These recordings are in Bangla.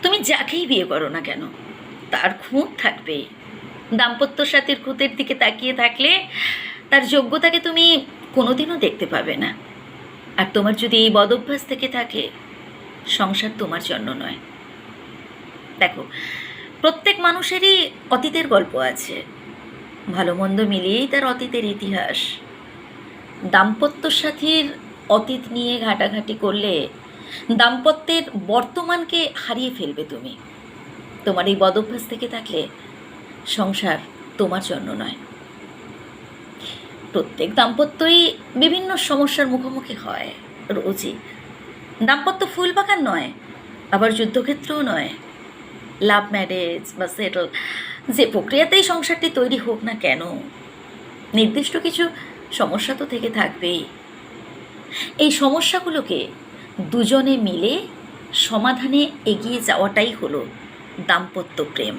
তুমি যাকেই বিয়ে করো না কেন তার খুঁত থাকবে। দাম্পত্য সাথীর খুঁতের দিকে তাকিয়ে থাকলে তার যোগ্যতাকে তুমি কোনোদিনও দেখতে পাবে না। আর তোমার যদি এই বদভ্যাস থেকে থাকে, সংসার তোমার জন্য নয়। দেখো, প্রত্যেক মানুষেরই অতীতের গল্প আছে, ভালো মন্দ মিলিয়েই তার অতীতের ইতিহাস। দাম্পত্য সাথীর অতীত নিয়ে ঘাটাঘাটি করলে দাম্পত্যের বর্তমানকে হারিয়ে ফেলবে তুমি। তোমার এই বদভ্যাস থেকে থাকলে সংসার তোমার জন্য নয়। প্রত্যেক দাম্পত্যই বিভিন্ন সমস্যার মুখোমুখি হয় রোজই। দাম্পত্য ফুলবাগান নয়, আবার যুদ্ধক্ষেত্রও নয়। লাভ ম্যারেজ বা সেটল যে প্রক্রিয়াতেই সংসারটি তৈরি হোক না কেন, নির্দিষ্ট কিছু সমস্যা তো থেকে থাকবেই। এই সমস্যাগুলোকে দুজনে মিলে সমাধানে এগিয়ে যাওয়াটাই হলো দাম্পত্য প্রেম।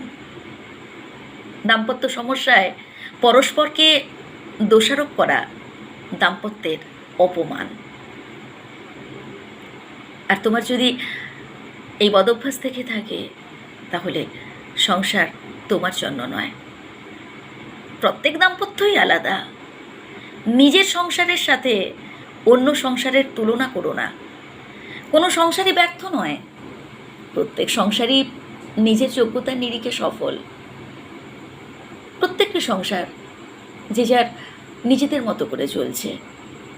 দাম্পত্য সমস্যায় পরস্পরকে দোষারোপ করা দাম্পত্যের অপমান। আর তোমার যদি এই বদভ্যাস থেকে থাকে, তাহলে সংসার তোমার জন্য নয়। প্রত্যেক দাম্পত্যই আলাদা। নিজের সংসারের সাথে অন্য সংসারের তুলনা করো না। কোনো সংসারই ব্যর্থ নয়, প্রত্যেক সংসারই নিজের যোগ্যতার নিরিখে সফল। প্রত্যেকটি সংসার যে যার নিজেদের মতো করে চলছে,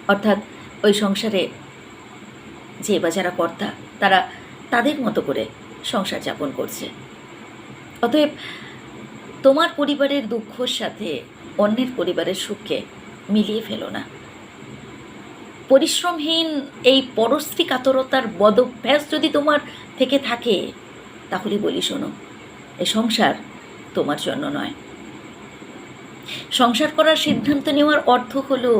অর্থাৎ ওই সংসারে যে বা যারা কর্তা তারা তাদের মতো করে সংসার যাপন করছে। অতএব তোমার পরিবারের দুঃখর সাথে অন্যের পরিবারের সুখকে মিলিয়ে ফেলো না। পরিশ্রমহীন এই পরশ্রী কাতরতার বদভ্যাস যদি তোমার থেকে থাকে, তাহলে বলি শোনো, এই সংসার তোমার জন্য নয়। সংসার করার সিদ্ধান্ত নেওয়ার অর্থ হলো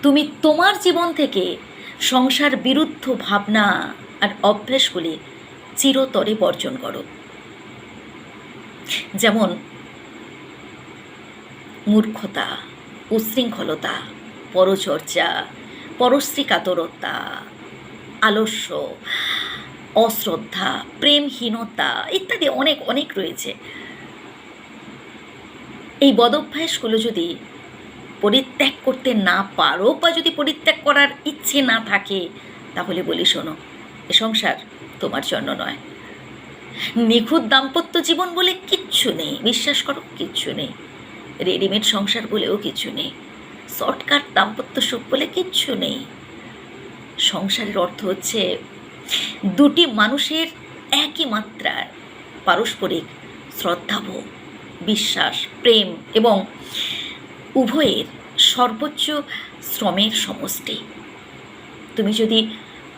তুমি তোমার জীবন থেকে সংসার বিরুদ্ধ ভাবনা আর অভ্যাসগুলি চিরতরে বর্জন করো। যেমন মূর্খতা, উচ্ছৃঙ্খলতা, পরচর্চা, পরশ্রী কাতরতা, আলস্য, অশ্রদ্ধা, প্রেমহীনতা ইত্যাদি অনেক অনেক রয়েছে। এই বদভ্যাসগুলো যদি পরিত্যাগ করতে না পারো বা যদি পরিত্যাগ করার ইচ্ছে না থাকে, তাহলে বলি শোনো, এ সংসার তোমার জন্য নয়। নিখুঁত দাম্পত্য জীবন বলে কিচ্ছু নেই, বিশ্বাস করো, কিচ্ছু নেই। রেডিমেড সংসার বলেও কিছু নেই। শর্টকাট দাম্পত্য সুখ বলে কিচ্ছু নেই। সংসারের অর্থ হচ্ছে দুটি মানুষের একই মাত্রার পারস্পরিক শ্রদ্ধাবোধ, বিশ্বাস, প্রেম এবং উভয়ের সর্বোচ্চ শ্রমের সমষ্টি। তুমি যদি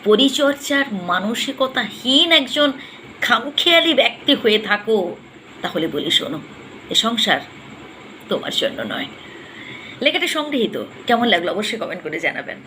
পরিচর্যার মানসিকতাহীন একজন খামখেয়ালি ব্যক্তি হয়ে থাকো, তাহলে বলি শোনো, এ সংসার তোমার জন্য নয়। লেখাটি সংগৃহীত। কেমন লাগলো অবশ্যই কমেন্ট করে জানাবেন।